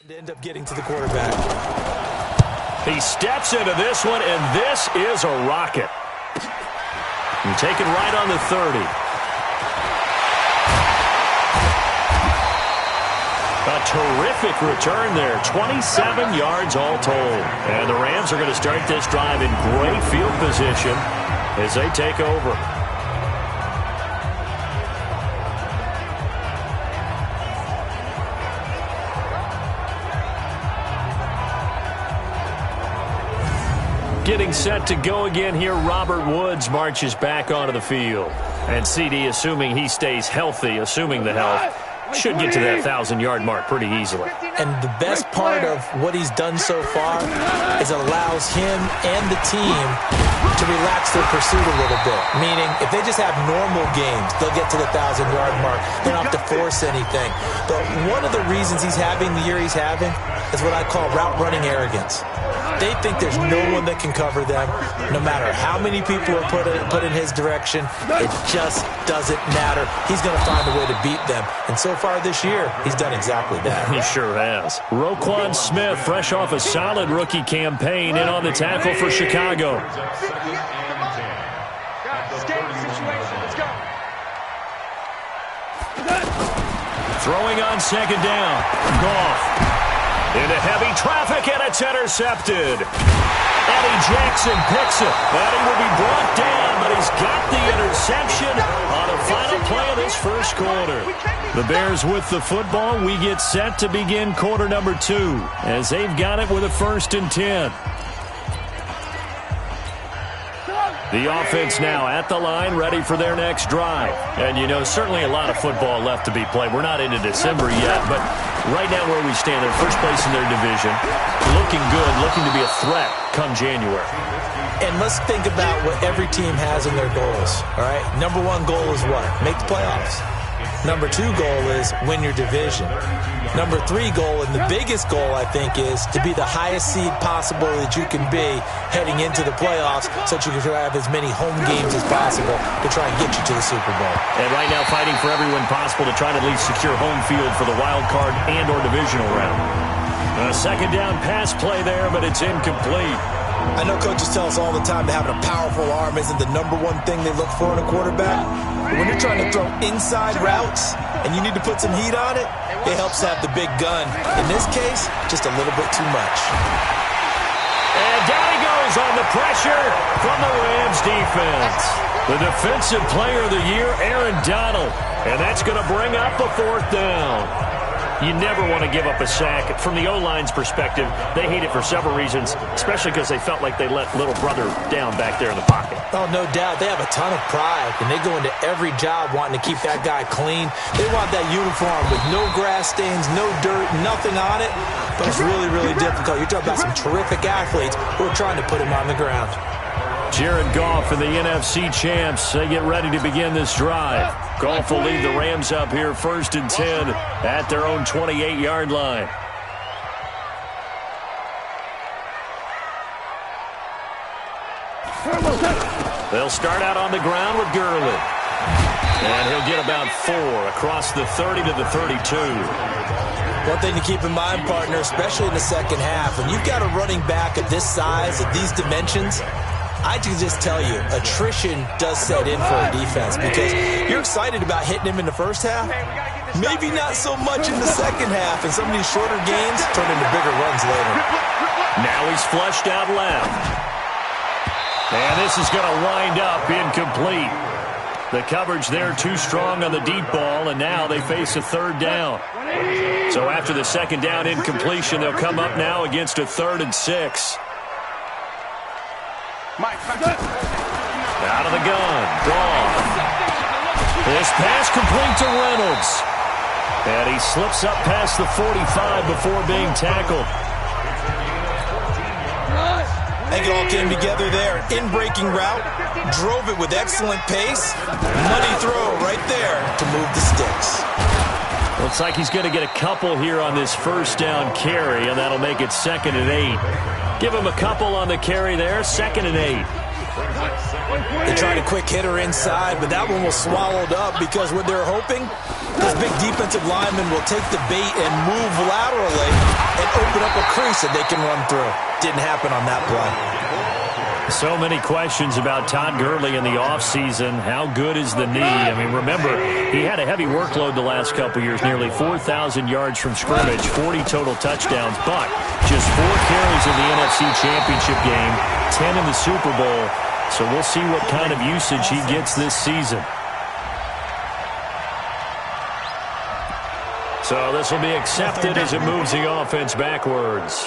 To end up getting to the quarterback. He steps into this one, and this is a rocket. And taken right on the 30. A terrific return there. 27 yards all told. And the Rams are going to start this drive in great field position as they take over. Getting set to go again here, Robert Woods marches back onto the field. And CD, assuming he stays healthy, assuming the health, should get to that 1,000-yard mark pretty easily. And the best part of what he's done so far is it allows him and the team to relax their pursuit a little bit. Meaning, if they just have normal games, they'll get to the 1,000-yard mark. They don't have to force anything. But one of the reasons he's having the year he's having is what I call route running arrogance. They think there's no one that can cover them, no matter how many people are put in his direction. It just doesn't matter. He's going to find a way to beat them. And so far this year, he's done exactly that. He sure has. Roquan Smith, fresh off a solid rookie campaign, in on the tackle for Chicago. Throwing on second down. Goff. Into heavy traffic, and it's intercepted. Eddie Jackson picks it. And he will be brought down, but he's got the interception on the final play of this first quarter. The Bears with the football. We get set to begin quarter number 2 as they've got it with a 1st and 10. The offense now at the line, ready for their next drive. And, you know, certainly a lot of football left to be played. We're not into December yet, but right now where we stand, they're first place in their division, looking good, looking to be a threat come January. And let's think about what every team has in their goals, all right? Number 1 goal is what? Make the playoffs. Number 2 goal is win your division. Number 3 goal, and the biggest goal, I think, is to be the highest seed possible that you can be heading into the playoffs so that you can have as many home games as possible to try and get you to the Super Bowl. And right now fighting for every win possible to try to at least secure home field for the wild card and or divisional round. A second down pass play there, but it's incomplete. I know coaches tell us all the time that having a powerful arm isn't the number 1 thing they look for in a quarterback. But when you're trying to throw inside routes and you need to put some heat on it, it helps have the big gun. In this case, just a little bit too much. And down he goes on the pressure from the Rams defense. The defensive player of the year, Aaron Donald. And that's going to bring up a 4th down. You never want to give up a sack. From the O-line's perspective, they hate it for several reasons, especially because they felt like they let little brother down back there in the pocket. Oh, no doubt. They have a ton of pride, and they go into every job wanting to keep that guy clean. They want that uniform with no grass stains, no dirt, nothing on it. But it's really, really difficult. You're talking about some terrific athletes who are trying to put him on the ground. Jared Goff and the NFC champs, they get ready to begin this drive. Goff will lead the Rams up here 1st and 10 at their own 28-yard line. They'll start out on the ground with Gurley. And he'll get about 4 across the 30 to the 32. One thing to keep in mind, partner, especially in the second half, when you've got a running back of this size, of these dimensions, I can just tell you, attrition does set in for a defense because you're excited about hitting him in the first half. Maybe not so much in the second half, and some of these shorter gains turn into bigger runs later. Now he's flushed out left. And this is going to wind up incomplete. The coverage there too strong on the deep ball, and now they face a 3rd down. So after the second down incompletion, they'll come up now against a 3rd and 6. Out of the gun. Goff. This pass complete to Reynolds. And he slips up past the 45 before being tackled. I think it all came together there. In-breaking route. Drove it with excellent pace. Money throw right there to move the sticks. Looks like he's going to get a couple here on this 1st down carry, and that'll make it 2nd and 8. Give him a couple on the carry there, 2nd and 8. They tried a quick hitter inside, but that one was swallowed up because what they're hoping, this big defensive lineman will take the bait and move laterally and open up a crease that they can run through. Didn't happen on that play. So many questions about Todd Gurley in the offseason. How good is the knee? I mean, remember, he had a heavy workload the last couple years, nearly 4,000 yards from scrimmage, 40 total touchdowns, but just 4 carries in the NFC Championship game, 10 in the Super Bowl. So we'll see what kind of usage he gets this season. So this will be accepted as it moves the offense backwards.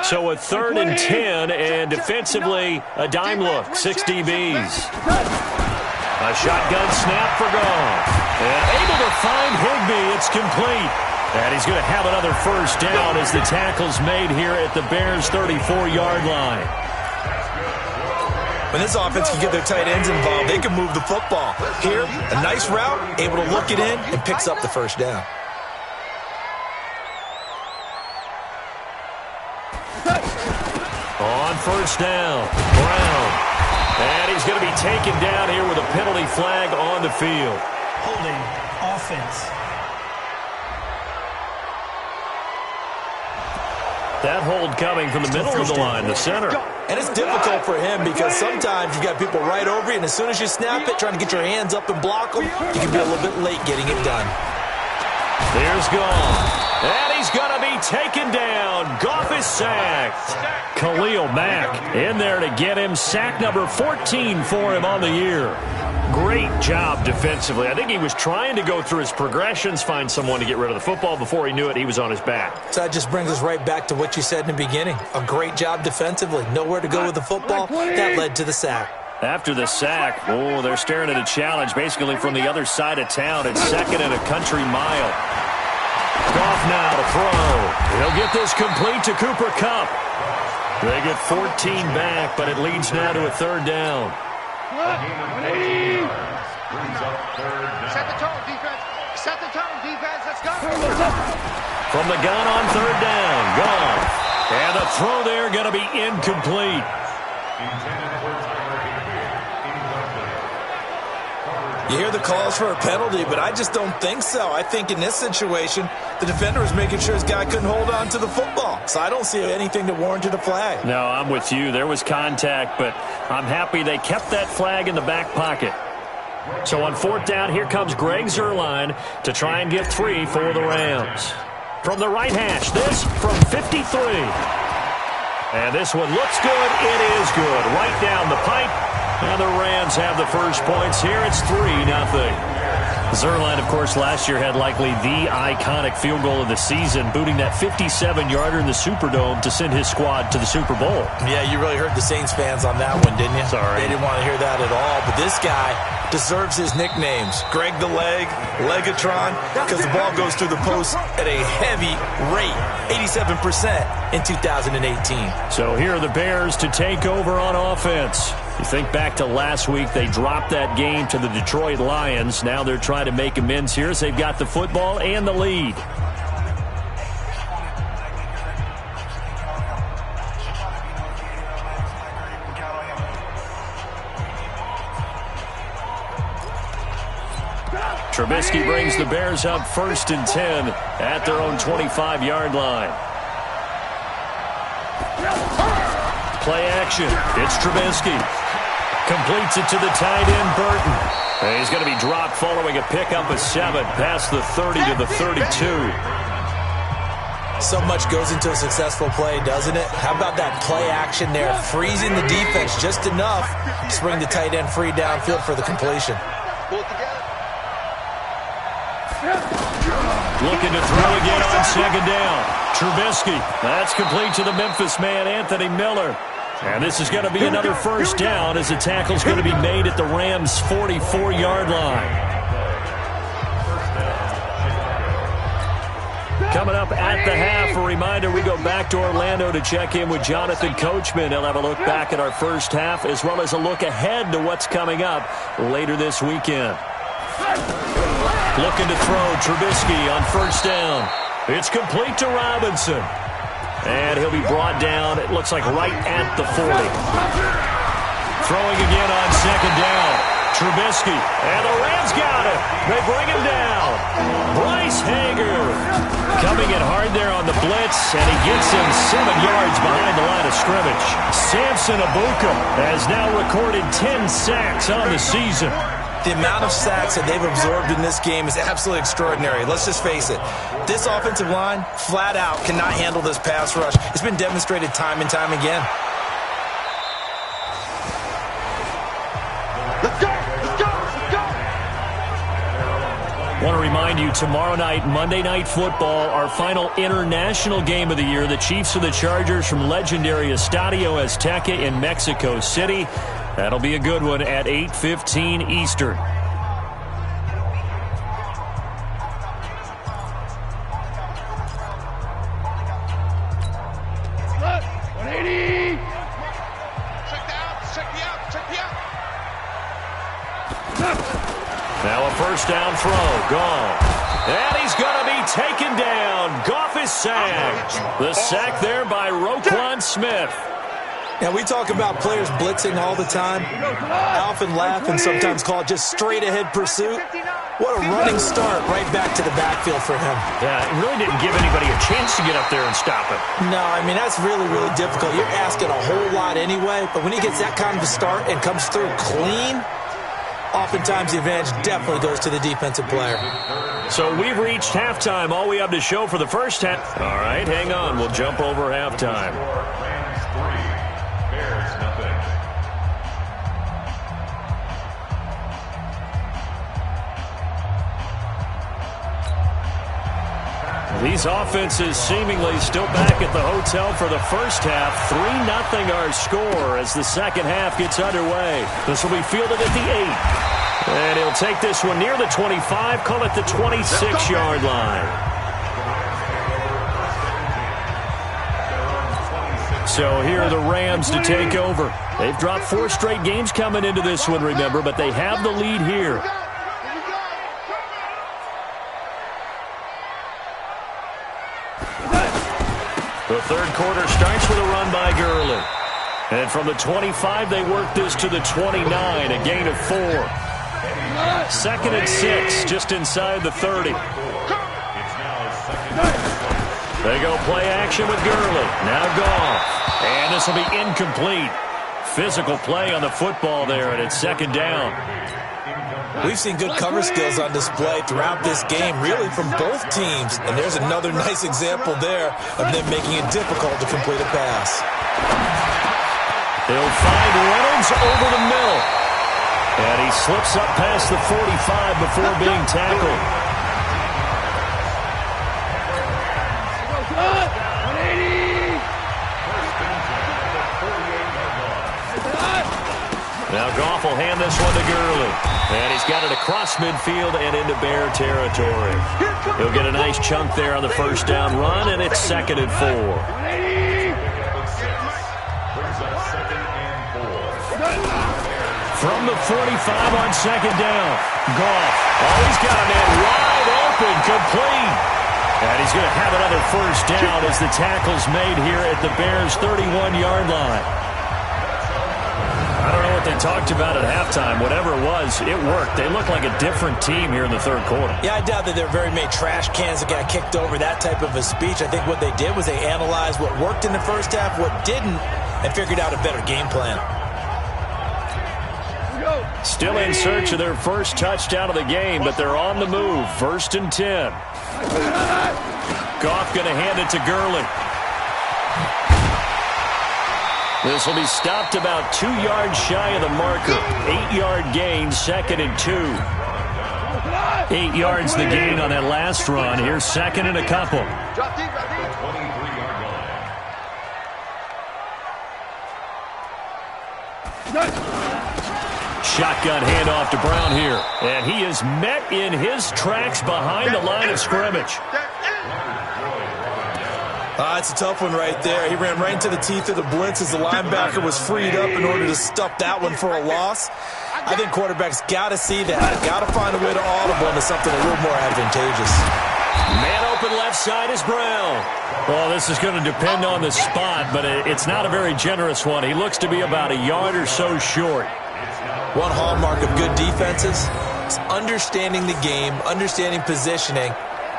So a 3rd and 10, and defensively, a dime look, 6 DBs. A shotgun snap for Goff. And able to find Higbee. It's complete. And he's going to have another first down as the tackle's made here at the Bears' 34-yard line. When this offense can get their tight ends involved, they can move the football. Here, a nice route, able to look it in, and picks up the first down. On first down, Brown. And he's going to be taken down here with a penalty flag on the field. Holding offense. That hold coming from the middle of the line, the center. And it's difficult for him because sometimes you've got people right over you, and as soon as you snap it, trying to get your hands up and block them, you can be a little bit late getting it done. There's Goff. And he's going to be taken down. Goff is sacked. Khalil Mack in there to get him. Sack number 14 for him on the year. Great job defensively. I think he was trying to go through his progressions, find someone to get rid of the football. Before he knew it, he was on his back. So that just brings us right back to what you said in the beginning. A great job defensively. Nowhere to go with the football. That led to the sack. After the sack, oh, they're staring at a challenge basically from the other side of town. It's 2nd and a country mile. Goff now to throw. He'll get this complete to Cooper Kupp. They get 14 back, but it leads now to a 3rd down. Set the tone, defense. Set the tone, defense. Let's go. From the gun on 3rd down, Goff. And the throw there going to be incomplete. You hear the calls for a penalty, but I just don't think so. I think in this situation, the defender was making sure his guy couldn't hold on to the football. So I don't see anything that warranted a flag. No, I'm with you. There was contact, but I'm happy they kept that flag in the back pocket. So on 4th down, here comes Greg Zuerlein to try and get 3 for the Rams. From the right hash, this from 53. And this one looks good. It is good. Right down the pipe. And the Rams have the first points here. It's 3-0. Zuerlein, of course, last year had likely the iconic field goal of the season, booting that 57-yarder in the Superdome to send his squad to the Super Bowl. Yeah, you really hurt the Saints fans on that one, didn't you? Sorry. They didn't want to hear that at all. But this guy deserves his nicknames. Greg the Leg, Legatron, because the ball goes through the post at a heavy rate, 87% in 2018. So here are the Bears to take over on offense. You think back to last week, they dropped that game to the Detroit Lions. Now they're trying to make amends here as they've got the football and the lead. Trubisky brings the Bears up 1st and 10 at their own 25-yard line. Play action. It's Trubisky. Completes it to the tight end, Burton. And he's going to be dropped following a pickup of 7 past the 30 to the 32. So much goes into a successful play, doesn't it? How about that play action there? Freezing the defense just enough to bring the tight end free downfield for the completion. Looking to throw again on 2nd down. Trubisky. That's complete to the Memphis man, Anthony Miller. And this is going to be another first down as the tackle's going to be made at the Rams' 44-yard line. Coming up at the half, a reminder, we go back to Orlando to check in with Jonathan Coachman. He'll have a look back at our first half as well as a look ahead to what's coming up later this weekend. Looking to throw, Trubisky on 1st down. It's complete to Robinson. And he'll be brought down, it looks like right at the 40. Throwing again on second down. Trubisky. And the Rams got him. They bring him down. Bryce Hager coming in hard there on the blitz, and he gets him 7 yards behind the line of scrimmage. Samson Abuka has now recorded 10 sacks on the season. The amount of sacks that they've absorbed in this game is absolutely extraordinary. Let's just face it. This offensive line, flat out, cannot handle this pass rush. It's been demonstrated time and time again. Let's go! Let's go! Let's go! I want to remind you, tomorrow night, Monday Night Football, our final international game of the year, the Chiefs and the Chargers from legendary Estadio Azteca in Mexico City. That'll be a good one at 8:15 Eastern. Look, 180! Check the out, check the out, check the out. Now a first down throw, gone. And he's going to be taken down. Goff is sacked. The sack there by Roquan Smith. Now, we talk about players blitzing all the time. I often laugh and sometimes call it just straight-ahead pursuit. What a running start right back to the backfield for him. Yeah, it really didn't give anybody a chance to get up there and stop it. No, I mean, that's really, really difficult. You're asking a whole lot anyway, but when he gets that kind of a start and comes through clean, oftentimes the advantage definitely goes to the defensive player. So we've reached halftime. All we have to show for the first half. All right, hang on. We'll jump over halftime. These offenses seemingly still back at the hotel for the first half. 3-0 our score as the second half gets underway. This will be fielded at the 8. And he'll take this one near the 25, call it the 26-yard line. So here are the Rams to take over. They've dropped 4 straight games coming into this one, remember, but they have the lead here. The third quarter starts with a run by Gurley. And from the 25, they work this to the 29, a gain of 4. 2nd and 6, just inside the 30. They go play action with Gurley. Now Goff. And this will be incomplete. Physical play on the football there, and it's 2nd down. We've seen good cover skills on display throughout this game, really from both teams. And there's another nice example there of them making it difficult to complete a pass. He'll find Reynolds over the middle. And he slips up past the 45 before being tackled. Now Goff will hand this one to Gurley. And he's got it across midfield and into Bear territory. He'll get a nice chunk there on the first down run, and it's 2nd and 4. From the 45 on 2nd down. Goff. Oh, he's got a man wide open, complete. And he's going to have another first down as the tackle's made here at the Bears' 31-yard line. I don't know what they talked about at halftime. Whatever it was, it worked. They look like a different team here in the third quarter. Yeah, I doubt that there are very many trash cans that got kicked over, that type of a speech. I think what they did was they analyzed what worked in the first half, what didn't, and figured out a better game plan. Still in search of their first touchdown of the game, but they're on the move. 1st and 10. Goff going to hand it to Gurley. This will be stopped about 2 yards shy of the marker. 8-yard gain, 2nd and 2. 8 yards the gain on that last run. Here's 2nd and a couple. Shotgun handoff to Brown here. And he is met in his tracks behind the line of scrimmage. It's a tough one right there. He ran right into the teeth of the blitz as the linebacker was freed up in order to stuff that one for a loss. I think quarterbacks got to see that. Got to find a way to audible into something a little more advantageous. Man open left side is Brown. Well, this is going to depend on the spot, but it's not a very generous one. He looks to be about a yard or so short. One hallmark of good defenses is understanding the game, understanding positioning,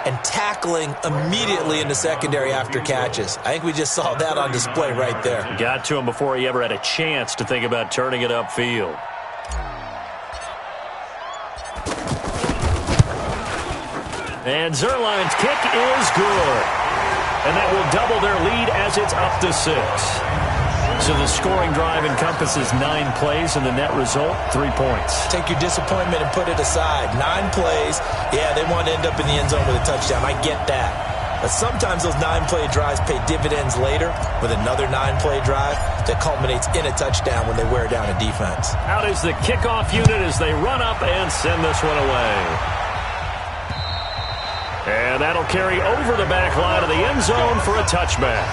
and tackling immediately in the secondary after catches. I think we just saw that on display right there. Got to him before he ever had a chance to think about turning it upfield. And Zuerlein's kick is good. And that will double their lead as it's up to 6. So the scoring drive encompasses 9 plays, and the net result, 3 points. Take your disappointment and put it aside. 9 plays. Yeah, they want to end up in the end zone with a touchdown. I get that. But sometimes those 9-play drives pay dividends later with another 9-play drive that culminates in a touchdown when they wear down a defense. Out is the kickoff unit as they run up and send this one away. And that'll carry over the back line of the end zone for a touchback.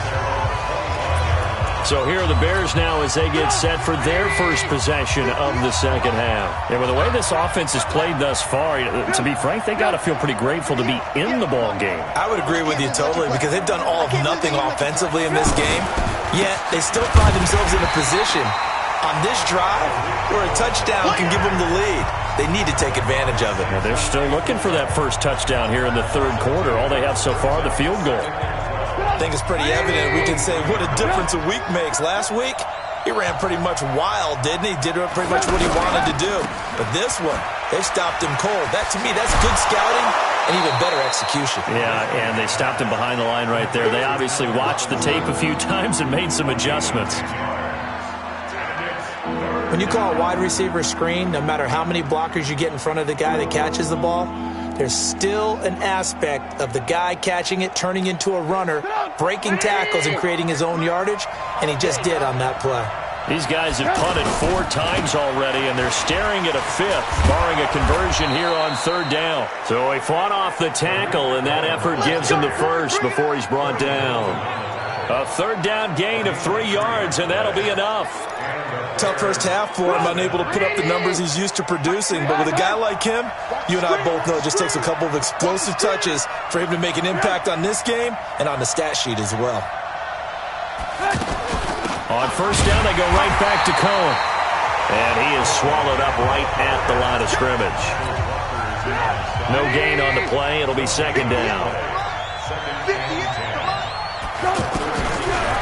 So here are the Bears now as they get set for their first possession of the second half. And with the way this offense has played thus far, to be frank, they got to feel pretty grateful to be in the ball game. I would agree with you totally because they've done all of nothing offensively in this game, yet they still find themselves in a position on this drive where a touchdown can give them the lead. They need to take advantage of it. Well, they're still looking for that first touchdown here in the third quarter. All they have so far, the field goal. I think it's pretty evident. We can say what a difference a week makes. Last week, he ran pretty much wild, didn't he? Did pretty much what he wanted to do. But this one, they stopped him cold. That, to me, that's good scouting and even better execution. Yeah, and they stopped him behind the line right there. They obviously watched the tape a few times and made some adjustments. When you call a wide receiver screen, no matter how many blockers you get in front of the guy that catches the ball, there's still an aspect of the guy catching it, turning into a runner, breaking tackles and creating his own yardage, and he just did on that play. These guys have punted 4 times already, and they're staring at a 5th, barring a conversion here on third down. So he fought off the tackle, and that effort gives him the first before he's brought down. A third down gain of 3 yards, and that'll be enough. Tough first half for him, unable to put up the numbers he's used to producing. But with a guy like him, you and I both know it just takes a couple of explosive touches for him to make an impact on this game and on the stat sheet as well. On first down, they go right back to Cohen. And he is swallowed up right at the line of scrimmage. No gain on the play. It'll be second down.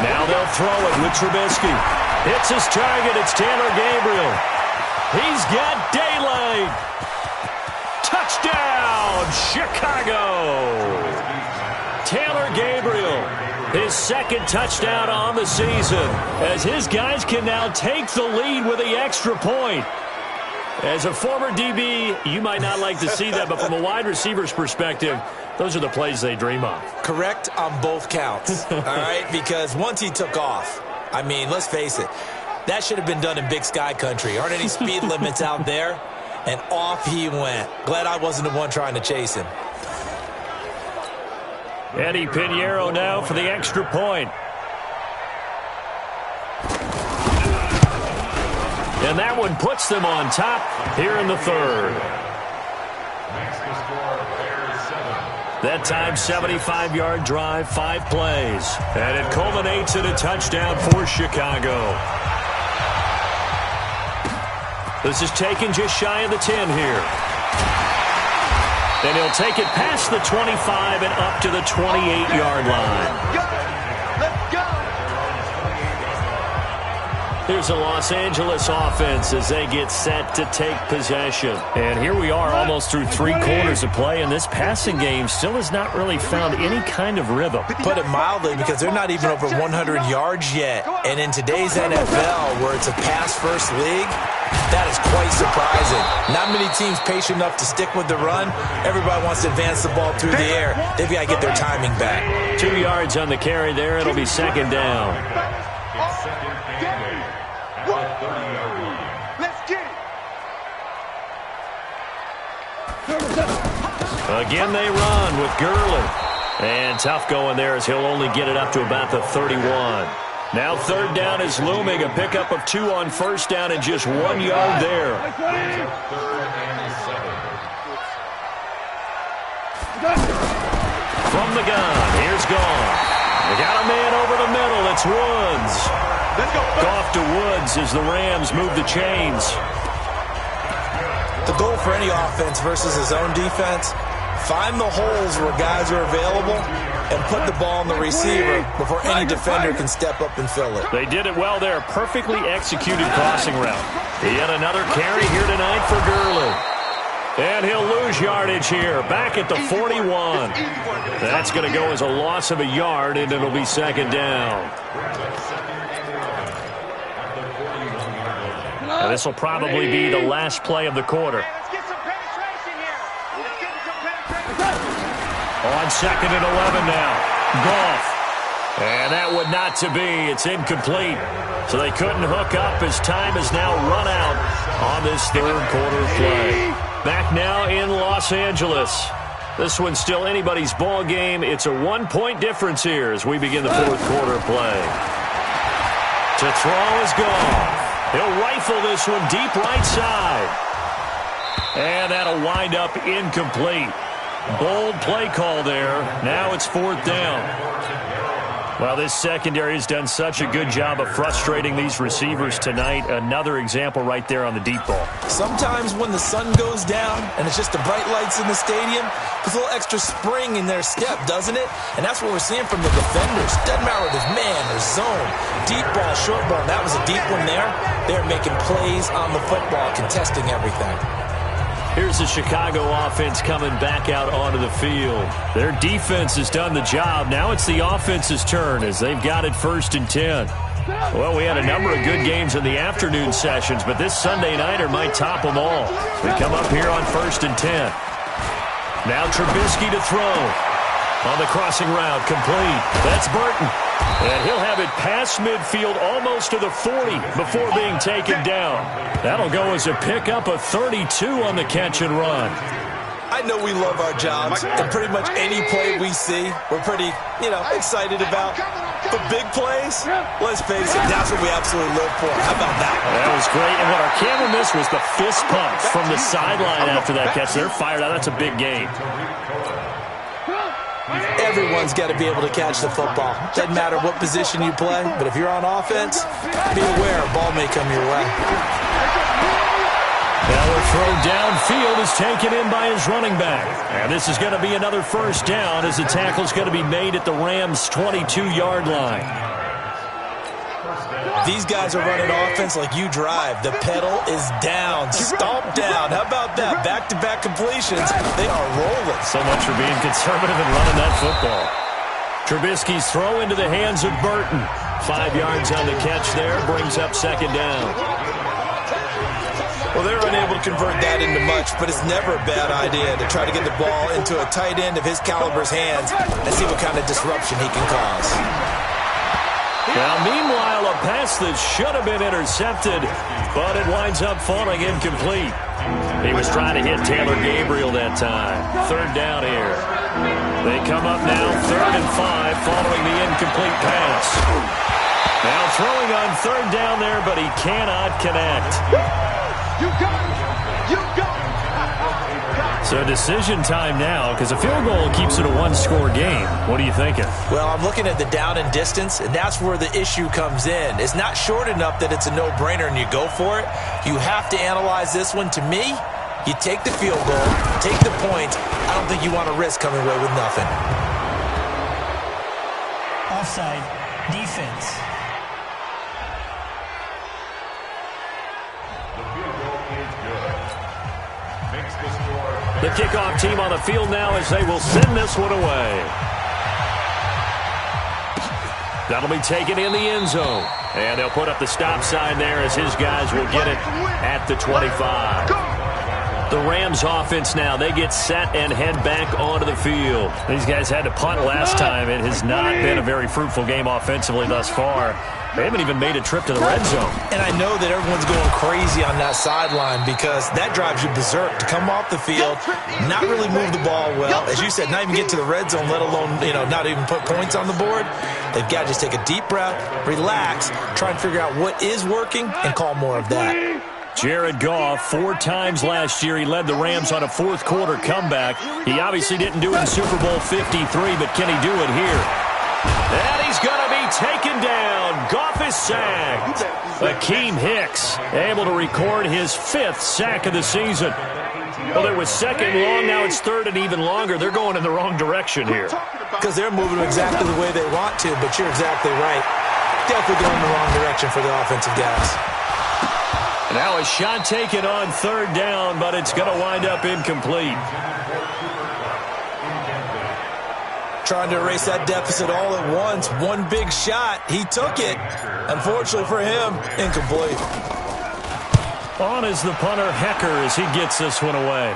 Now they'll throw it with Trubisky. Hits his target. It's Taylor Gabriel. He's got daylight. Touchdown, Chicago. Taylor Gabriel, his second touchdown on the season, as his guys can now take the lead with the extra point. As a former DB, you might not like to see that, but from a wide receiver's perspective, those are the plays they dream of. Correct on both counts, all right? Because once he took off, I mean, let's face it, that should have been done in Big Sky country. Aren't any speed limits out there? And off he went. Glad I wasn't the one trying to chase him. Eddie Pinheiro now for the extra point. And that one puts them on top here in the third. That time, 75-yard drive, 5 plays. And it culminates in a touchdown for Chicago. This is taken just shy of the 10 here. And he'll take it past the 25 and up to the 28-yard line. Here's a Los Angeles offense as they get set to take possession. And here we are almost through 3 quarters of play, and this passing game still has not really found any kind of rhythm. Put it mildly, because they're not even over 100 yards yet. And in today's NFL, where it's a pass-first league, that is quite surprising. Not many teams patient enough to stick with the run. Everybody wants to advance the ball through the air. They've got to get their timing back. 2 yards on the carry there. It'll be second down. Again, they run with Gurley. And tough going there as he'll only get it up to about the 31. Now third down is looming. A pickup of 2 on first down and just 1 yard there. From the gun, here's Goff. They got a man over the middle. It's Woods. Goff to Woods as the Rams move the chains. The goal for any offense versus his own defense, find the holes where guys are available and put the ball on the receiver before any defender can step up and fill it. They did it well there. Perfectly executed crossing route. Yet another carry here tonight for Gurley. And he'll lose yardage here. Back at the 41. That's going to go as a loss of a yard, and it'll be second down. And this will probably be the last play of the quarter. Let's get some penetration here. Let's get some penetration. On second and 11 now. Goff. And that would not to be. It's incomplete. So they couldn't hook up as time is now run out on this third quarter play. Back now in Los Angeles. This one's still anybody's ball game. It's a 1-point difference here as we begin the fourth quarter play. To throw is Goff. He'll rifle this one deep right side. And that'll wind up incomplete. Bold play call there. Now it's fourth down. Well, this secondary has done such a good job of frustrating these receivers tonight. Another example right there on the deep ball. Sometimes when the sun goes down and it's just the bright lights in the stadium, there's a little extra spring in their step, doesn't it? And that's what we're seeing from the defenders. Doesn't matter if it's man or zone, deep ball, short ball. That was a deep one there. They're making plays on the football, contesting everything. Here's the Chicago offense coming back out onto the field. Their defense has done the job. Now it's the offense's turn as they've got it 1st and 10. Well, we had a number of good games in the afternoon sessions, but this Sunday nighter might top them all. We come up here on 1st and 10. Now Trubisky to throw. On the crossing route, complete. That's Burton. And he'll have it past midfield almost to the 40 before being taken down. That'll go as a pickup of 32 on the catch and run. I know we love our jobs, and pretty much any play we see, we're pretty, excited about. But big plays, let's face it, that's what we absolutely live for. How about that one? That was great. And what our camera missed was the fist pump from the sideline after that catch. They're fired out. That's a big game. Everyone's got to be able to catch the football. Doesn't matter what position you play, but if you're on offense, be aware a ball may come your way. Now a throw downfield is taken in by his running back. And this is going to be another first down as the tackle's going to be made at the Rams' 22-yard line. These guys are running offense like you drive. The pedal is down, stomped down. How about that? Back-to-back completions. They are rolling. So much for being conservative and running that football. Trubisky's throw into the hands of Burton. 5 yards on the catch there, brings up second down. Well, they're unable to convert that into much, but it's never a bad idea to try to get the ball into a tight end of his caliber's hands and see what kind of disruption he can cause. Now, meanwhile, a pass that should have been intercepted, but it winds up falling incomplete. He was trying to hit Taylor Gabriel that time. Third down here. They come up now, 3rd and 5, following the incomplete pass. Now throwing on 3rd down there, but he cannot connect. You got it! You got it! So decision time now, because a field goal keeps it a one-score game. What are you thinking? Well, I'm looking at the down and distance, and that's where the issue comes in. It's not short enough that it's a no-brainer and you go for it. You have to analyze this one. To me, you take the field goal, take the point. I don't think you want to risk coming away with nothing. Offside, defense. The kickoff team on the field now as they will send this one away. That'll be taken in the end zone. And they'll put up the stop sign there as his guys will get it at the 25. The Rams offense now, they get set and head back onto the field. These guys had to punt last time. It has not been a very fruitful game offensively thus far. They haven't even made a trip to the red zone. And I know that everyone's going crazy on that sideline because that drives you berserk to come off the field, not really move the ball well. As you said, not even get to the red zone, let alone, not even put points on the board. They've got to just take a deep breath, relax, try and figure out what is working, and call more of that. Jared Goff, 4 times last year he led the Rams on a fourth-quarter comeback. He obviously didn't do it in Super Bowl 53, but can he do it here? And he's going to be taken down. Goff is sacked. Akeem Hicks able to record his 5th sack of the season. Well, it was second long. Now it's third and even longer. They're going in the wrong direction here. Because they're moving exactly the way they want to, but you're exactly right. Definitely going in the wrong direction for the offensive guys. Now a shot taken on third down, but it's going to wind up incomplete. Trying to erase that deficit all at once. One big shot. He took it. Unfortunately for him, incomplete. On is the punter, Hecker, as he gets this one away.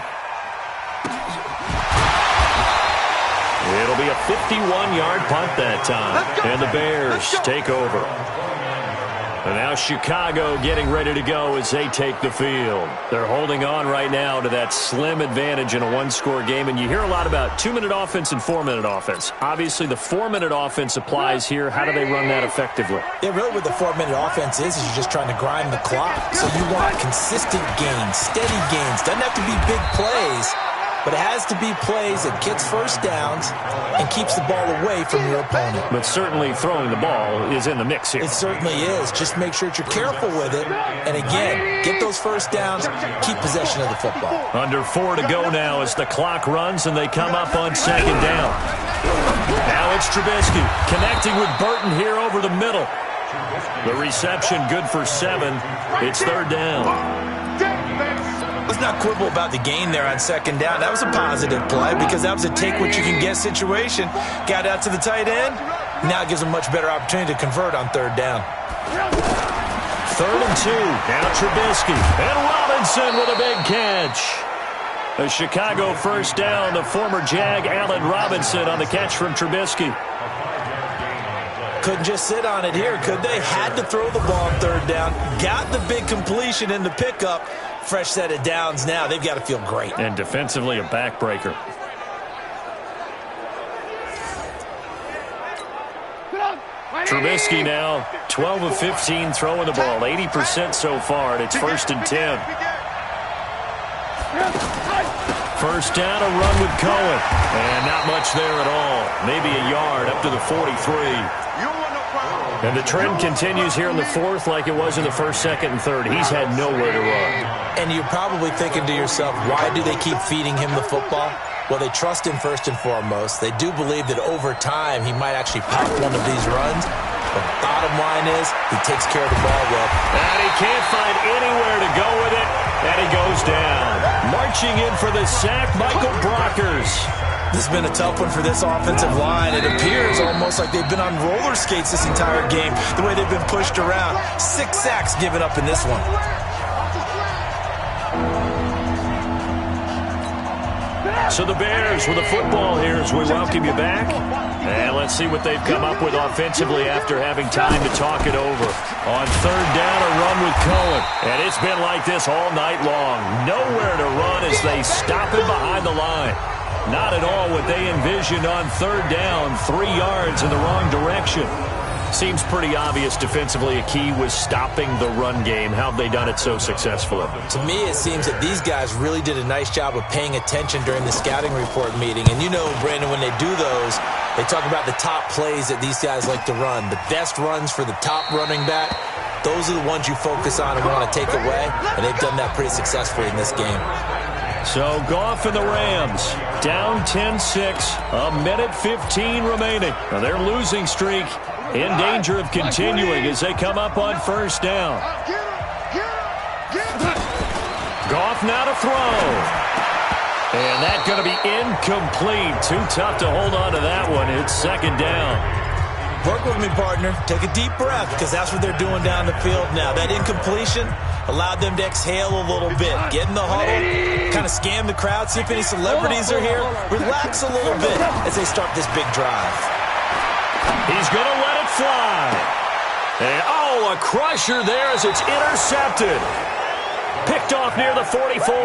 It'll be a 51-yard punt that time. And the Bears take over. And now Chicago getting ready to go as they take the field. They're holding on right now to that slim advantage in a one-score game. And you hear a lot about 2-minute offense and 4-minute offense. Obviously, the 4-minute offense applies here. How do they run that effectively? Yeah, really what the 4-minute offense is you're just trying to grind the clock. So you want consistent gains, steady gains. Doesn't have to be big plays, but it has to be plays that gets first downs and keeps the ball away from your opponent. But certainly throwing the ball is in the mix here. It certainly is. Just make sure that you're careful with it. And again, get those first downs, keep possession of the football. Under 4 to go now as the clock runs and they come up on second down. Now it's Trubisky connecting with Burton here over the middle. The reception good for 7. It's third down. Let's not quibble about the gain there on second down. That was a positive play because that was a take-what-you-can-get situation. Got out to the tight end. Now it gives them a much better opportunity to convert on third down. 3rd and 2. Now Trubisky. And Robinson with a big catch. A Chicago first down. The former Jag, Allen Robinson, on the catch from Trubisky. Couldn't just sit on it here, could they? Had to throw the ball on third down. Got the big completion in the pickup. Fresh set of downs now. They've got to feel great. And defensively a backbreaker. Trubisky now 12 of 15 throwing the ball. 80% so far, and it's 1st and 10. First down, a run with Cohen. And not much there at all. Maybe a yard up to the 43. And the trend continues here in the 4th like it was in the 1st, 2nd, and 3rd. He's had nowhere to run. And you're probably thinking to yourself, why do they keep feeding him the football? Well, they trust him first and foremost. They do believe that over time he might actually pop one of these runs. But the bottom line is he takes care of the ball well. And he can't find anywhere to go with it. And he goes down. Marching in for the sack, Michael Brockers. This has been a tough one for this offensive line. It appears almost like they've been on roller skates this entire game, the way they've been pushed around. 6 sacks given up in this one. So the Bears with the football here as we welcome you back. And let's see what they've come up with offensively after having time to talk it over. On third down, a run with Cohen. And it's been like this all night long. Nowhere to run as they stop him behind the line. Not at all what they envisioned on third down. 3 yards in the wrong direction. Seems pretty obvious defensively a key was stopping the run game. How have they done it so successfully? To me, it seems that these guys really did a nice job of paying attention during the scouting report meeting. And you know, Brandon, when they do those, they talk about the top plays that these guys like to run. The best runs for the top running back, those are the ones you focus on and want to take away. And they've done that pretty successfully in this game. So Goff and the Rams down 10-6, a minute 15 remaining. Now their losing streak in danger of continuing as they come up on first down. Goff now to throw. And that's going to be incomplete. Too tough to hold on to that one. It's second down. Work with me, partner. Take a deep breath because that's what they're doing down the field now. That incompletion allowed them to exhale a little bit. Get in the huddle, kind of scan the crowd, see if any celebrities are here. Relax a little bit as they start this big drive. He's going to let it fly. And, a crusher there as it's intercepted. Picked off near the 44.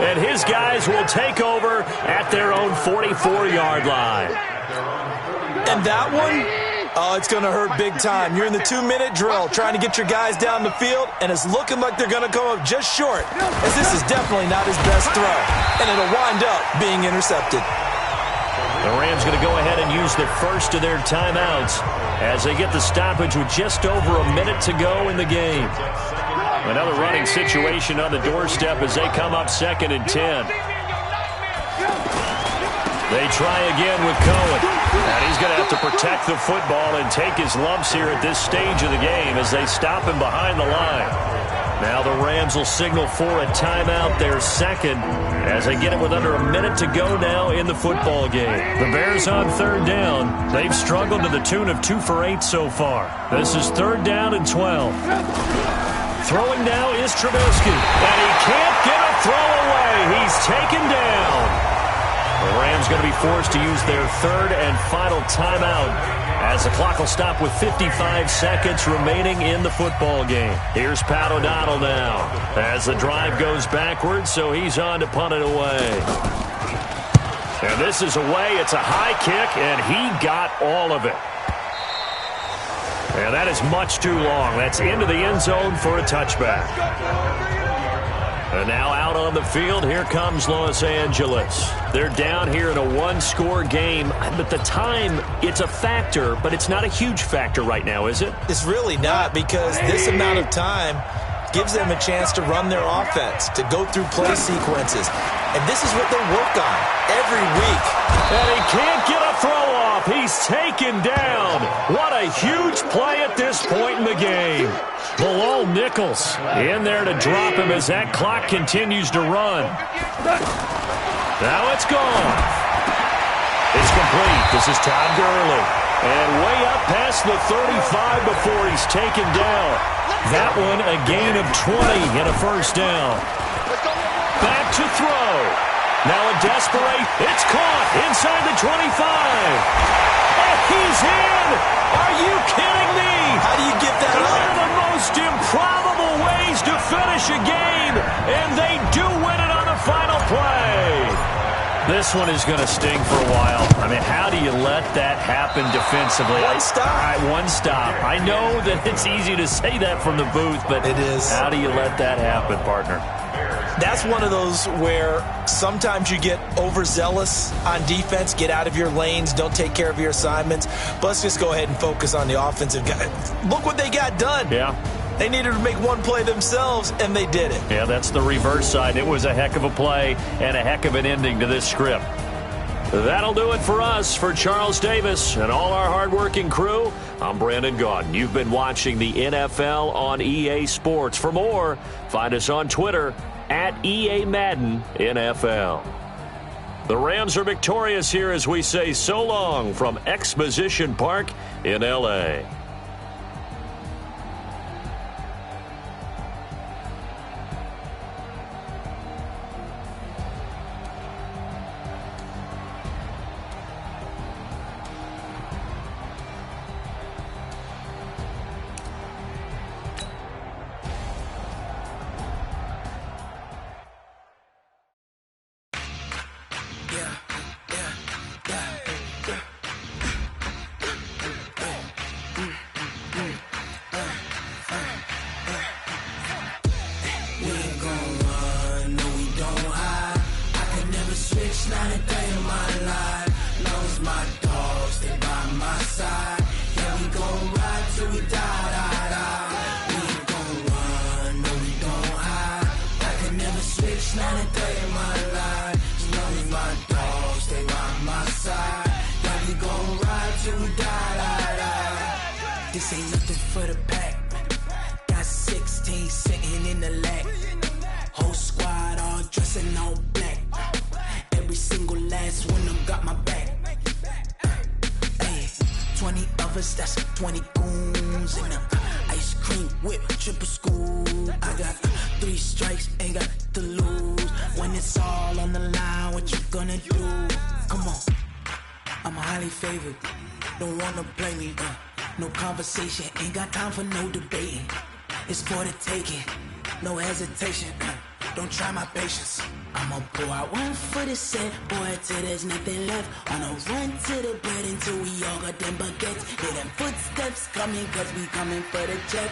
And his guys will take over at their own 44-yard line. And that one Oh, it's going to hurt big time. You're in the 2-minute drill trying to get your guys down the field, and it's looking like they're going to come up just short, as this is definitely not his best throw, and it'll wind up being intercepted. The Rams going to go ahead and use the first of their timeouts as they get the stoppage with just over a minute to go in the game. Another running situation on the doorstep as they come up 2nd and 10. They try again with Cohen. And he's going to have to protect the football and take his lumps here at this stage of the game as they stop him behind the line. Now the Rams will signal for a timeout, their second, as they get it with under a minute to go now in the football game. The Bears on 3rd down. They've struggled to the tune of 2 for 8 so far. This is 3rd down and 12. Throwing now is Trubisky. And he can't get a throw away. He's taken down. The Rams going to be forced to use their 3rd and final timeout as the clock will stop with 55 seconds remaining in the football game. Here's Pat O'Donnell now as the drive goes backwards, so he's on to punt it away. And this is away. It's a high kick, and he got all of it. And that is much too long. That's into the end zone for a touchback. And now out on the field, here comes Los Angeles. They're down here in a 1-score game. But the time, it's a factor, but it's not a huge factor right now, is it? It's really not, because this amount of time gives them a chance to run their offense, to go through play sequences. And this is what they work on every week. And he can't get a throw off. He's taken down. What a huge play at this point in the game. Below Nichols in there to drop him as that clock continues to run. Now it's gone. It's complete. This is Todd Gurley. And way up past the 35 before he's taken down. That one a gain of 20 and a first down. Back to throw. Now a desperate. It's caught inside the 25. And he's in. Are you kidding me? How do you give that up? One of the most improbable ways to finish a game. And they do win it on the final play. This one is going to sting for a while. I mean, how do you let that happen defensively? One stop. One stop. I know that it's easy to say that from the booth, but it is. How do you let that happen, partner? That's one of those where sometimes you get overzealous on defense, get out of your lanes, don't take care of your assignments. But let's just go ahead and focus on the offensive guys. Look what they got done. Yeah. They needed to make one play themselves, and they did it. Yeah, that's the reverse side. It was a heck of a play and a heck of an ending to this script. That'll do it for us. For Charles Davis and all our hardworking crew, I'm Brandon Gaudin. You've been watching the NFL on EA Sports. For more, find us on Twitter at EA Madden NFL. The Rams are victorious here as we say so long from Exposition Park in L.A. This ain't nothing for the pack. Got 16 sitting in the lap. Whole squad all dressing all black. Every single last one of them got my back. Hey, 20 of us, that's 20 goons in a ice cream whip, triple school. I got 3 strikes, ain't got to lose. When it's all on the line, what you gonna do? Come on, I'm highly favored. Don't wanna play me, no conversation, ain't got time for no debating. It's for the taking, no hesitation. don't try my patience. I'ma pull out one foot and set, boy, till there's nothing left. On a run to the bed until we all got them baguettes. Hear them footsteps coming, cause we coming for the check.